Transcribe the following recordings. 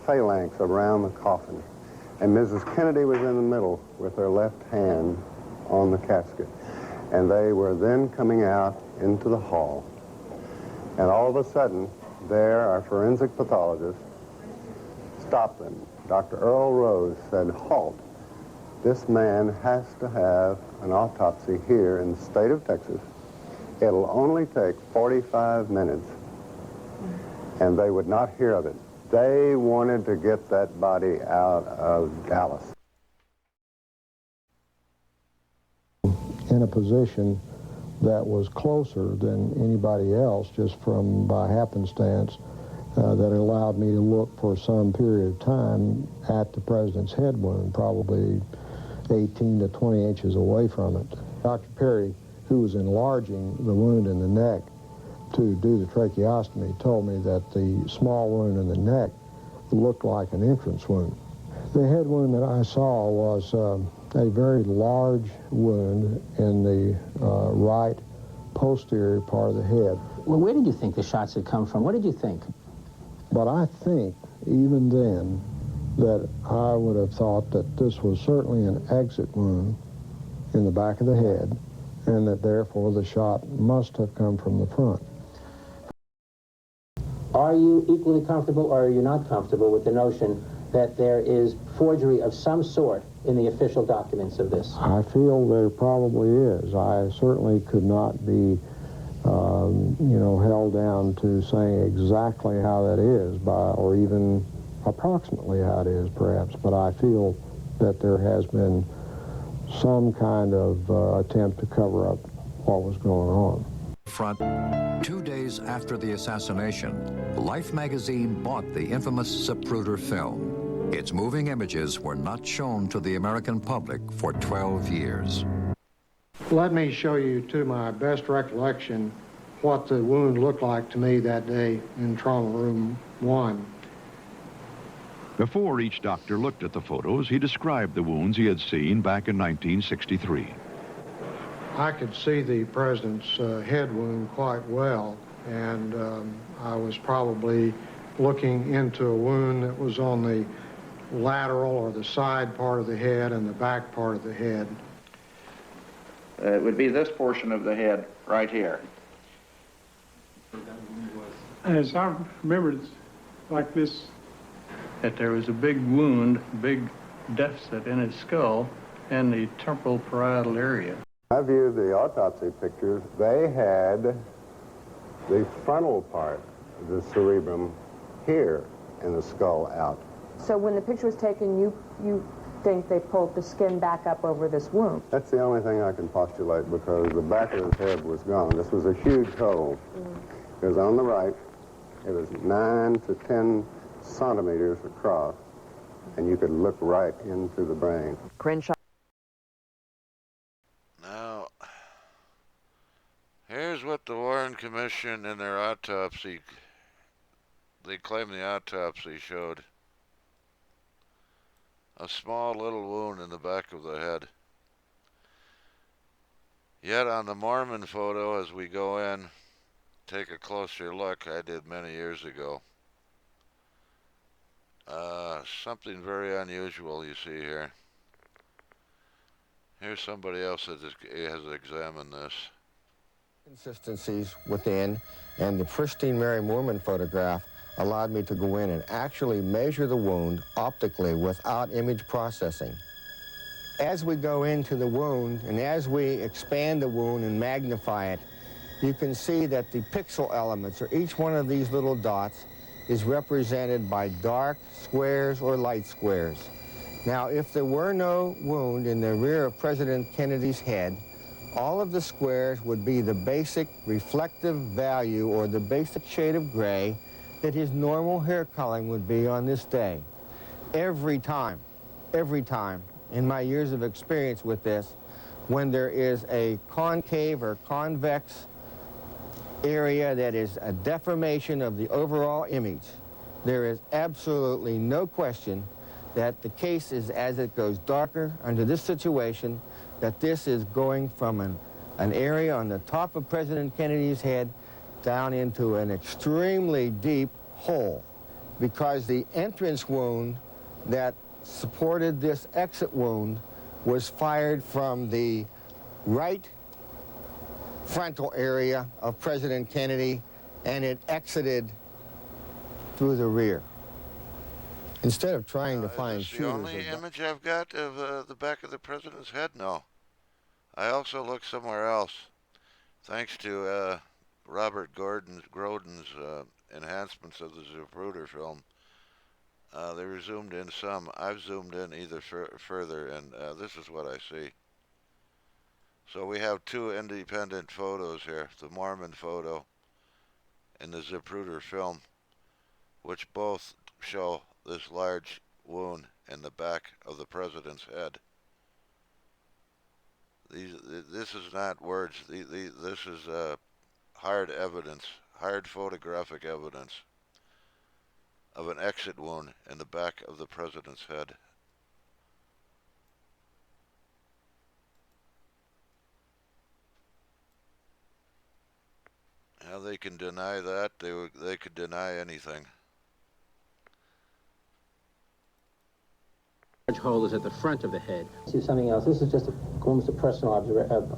phalanx around the coffin. And Mrs. Kennedy was in the middle with her left hand on the casket. And they were then coming out into the hall. And all of a sudden, there, our forensic pathologist stopped them. Dr. Earl Rose said, "Halt. This man has to have an autopsy here in the state of Texas. It'll only take 45 minutes." And they would not hear of it. They wanted to get that body out of Dallas. In a position that was closer than anybody else, just from by happenstance, that allowed me to look for some period of time at the president's head wound, probably 18 to 20 inches away from it. Dr. Perry, who was enlarging the wound in the neck to do the tracheostomy, told me that the small wound in the neck looked like an entrance wound. The head wound that I saw was a very large wound in the right posterior part of the head. Well, where did you think the shots had come from? What did you think? But I think, even then, that I would have thought that this was certainly an exit wound in the back of the head, and that therefore the shot must have come from the front. Are you equally comfortable, or are you not comfortable with the notion that there is forgery of some sort in the official documents of this? I feel there probably is. I certainly could not be, held down to saying exactly how that is, or even approximately how it is, perhaps. But I feel that there has been some kind of attempt to cover up what was going on. Front. 2 days after the assassination, Life magazine bought the infamous Zapruder film. Its moving images were not shown to the American public for 12 years. Let me show you, to my best recollection, what the wound looked like to me that day in Trauma Room 1. Before each doctor looked at the photos, he described the wounds he had seen back in 1963. I could see the president's head wound quite well, and I was probably looking into a wound that was on the lateral or the side part of the head and the back part of the head. It would be this portion of the head right here. As I remember, it's like this, that there was a big wound, big deficit in his skull and the temporal parietal area. I viewed the autopsy pictures. They had the frontal part of the cerebrum here and the skull out. So when the picture was taken, you think they pulled the skin back up over this wound? That's the only thing I can postulate, because the back of his head was gone. This was a huge hole. Because on the right, it was 9 to 10 centimeters across, and you could look right into the brain. Crenshaw. Now, here's what the Warren Commission in their autopsy, they claim the autopsy showed. A small little wound in the back of the head. Yet on the Mormon photo, as we go in, take a closer look, I did many years ago. Something very unusual you see here. Here's somebody else that has examined this. Consistencies within, and the pristine Mary Moorman photograph allowed me to go in and actually measure the wound optically without image processing. As we go into the wound and as we expand the wound and magnify it, you can see that the pixel elements, or each one of these little dots, is represented by dark squares or light squares. Now, if there were no wound in the rear of President Kennedy's head, all of the squares would be the basic reflective value, or the basic shade of gray, that his normal hair coloring would be on this day. Every time, in my years of experience with this, when there is a concave or convex area that is a deformation of the overall image, there is absolutely no question that the case is, as it goes darker under this situation, that this is going from an area on the top of President Kennedy's head down into an extremely deep hole. because the entrance wound that supported this exit wound was fired from the right frontal area of President Kennedy, and it exited through the rear. Instead of trying to find shooters... the only image I've got of the back of the president's head? No. I also looked somewhere else. Thanks to Robert Grodin's enhancements of the Zapruder film, they were zoomed in some. I've zoomed in either further, and this is what I see. So we have two independent photos here, the Mormon photo and the Zapruder film, which both show this large wound in the back of the president's head. This is not words. This is hard evidence, hard photographic evidence of an exit wound in the back of the president's head. How they can deny that? They could deny anything. Large hole is at the front of the head. See something else. This is just almost a personal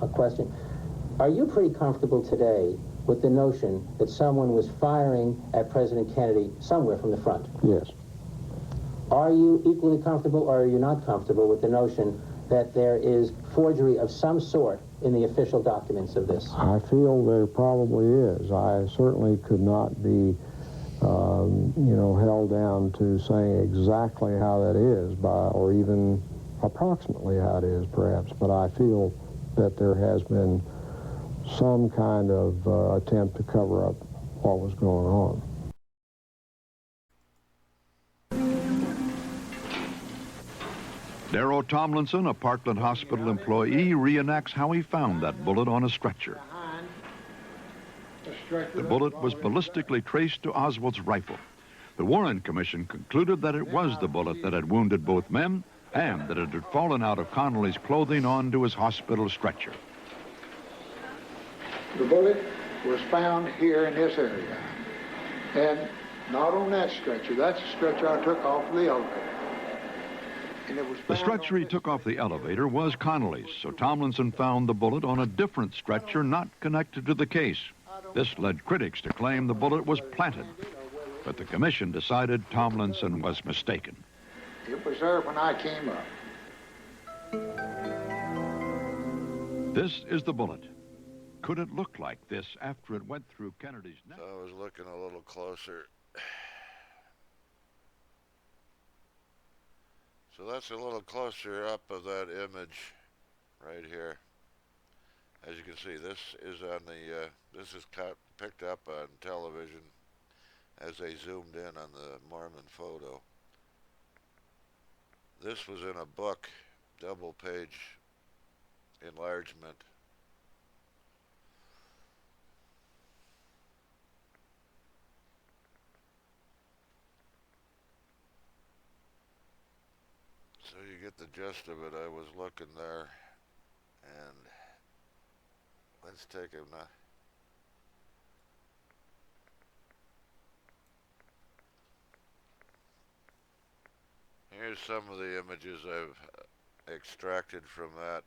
a question. Are you pretty comfortable today with the notion that someone was firing at President Kennedy somewhere from the front? Yes. Are you equally comfortable, or are you not comfortable with the notion that there is forgery of some sort in the official documents of this? I feel there probably is. I certainly could not be held down to saying exactly how that is, or even approximately how it is, perhaps. But I feel that there has been some kind of attempt to cover up what was going on. Darrow Tomlinson, a Parkland Hospital employee, reenacts how he found that bullet on a stretcher. The bullet was ballistically traced to Oswald's rifle. The Warren Commission concluded that it was the bullet that had wounded both men and that it had fallen out of Connolly's clothing onto his hospital stretcher. The bullet was found here in this area, and not on that stretcher. That's the stretcher I took off the elevator. The stretcher he took off the elevator was Connolly's, so Tomlinson found the bullet on a different stretcher not connected to the case. This led critics to claim the bullet was planted, but the commission decided Tomlinson was mistaken. It was there when I came up. This is the bullet. Could it look like this after it went through Kennedy's neck? So I was looking a little closer. So that's a little closer up of that image right here. As you can see, this is on the, this is picked up on television as they zoomed in on the Mormon photo. This was in a book, double page enlargement. So you get the gist of it. I was looking there, and let's take him now. Here's some of the images I've extracted from that.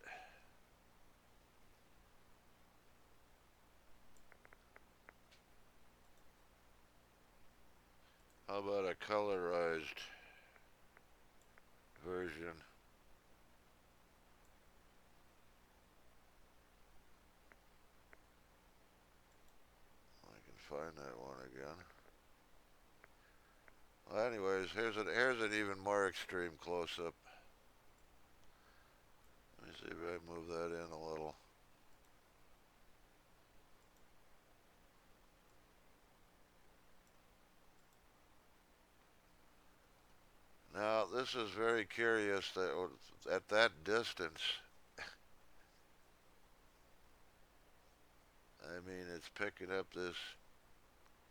How about a colorized version? I can find that one again. Well, anyways, here's an even more extreme close-up. Let me see if I move that in a little. Now, this is very curious that at that distance, I mean, it's picking up this